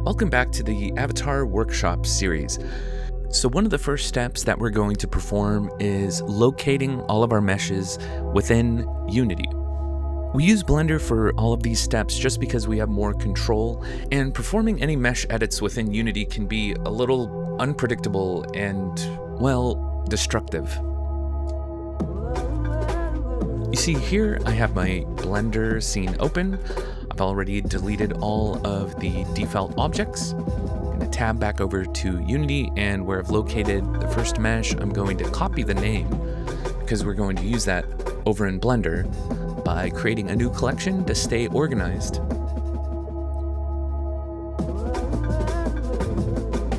Welcome back to the Avatar Workshop series. So one of the first steps that we're going to perform is locating all of our meshes within Unity. We use Blender for all of these steps just because we have more control, and performing any mesh edits within Unity can be a little unpredictable and, well, destructive. You see here I have my Blender scene open. I've already deleted all of the default objects. I'm going to tab back over to Unity, and where I've located the first mesh, I'm going to copy the name because we're going to use that over in Blender by creating a new collection to stay organized.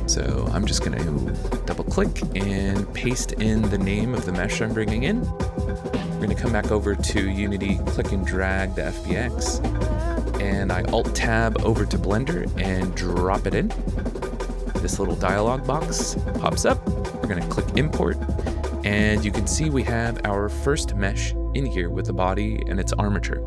So I'm just going to double click and paste in the name of the mesh I'm bringing in. We're going to come back over to Unity, click and drag the FBX, and I Alt-Tab over to Blender and drop it in. This little dialog box pops up. We're going to click Import, and you can see we have our first mesh in here with the body and its armature.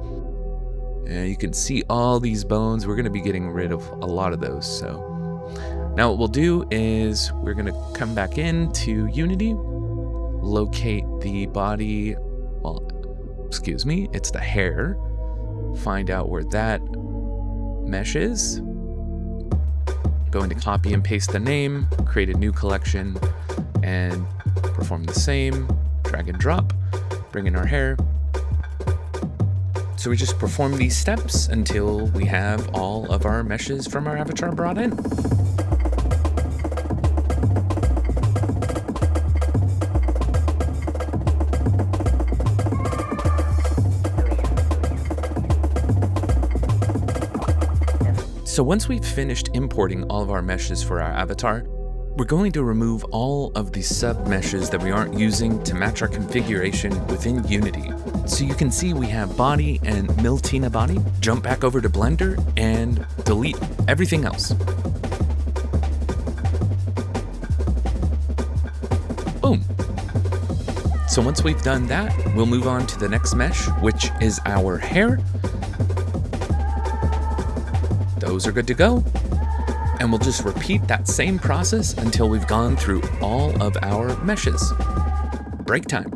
And you can see all these bones. We're going to be getting rid of a lot of those. So now what we'll do is we're going to come back into Unity, locate the body. It's the hair. Find out where that mesh is. Going to copy and paste the name, create a new collection, and perform the same. Drag and drop, bring in our hair. So we just perform these steps until we have all of our meshes from our avatar brought in. So once we've finished importing all of our meshes for our avatar, we're going to remove all of the sub-meshes that we aren't using to match our configuration within Unity. So you can see we have body and Miltina body. Jump back over to Blender and delete everything else. Boom. So once we've done that, we'll move on to the next mesh, which is our hair. Those are good to go. And we'll just repeat that same process until we've gone through all of our meshes. Break time.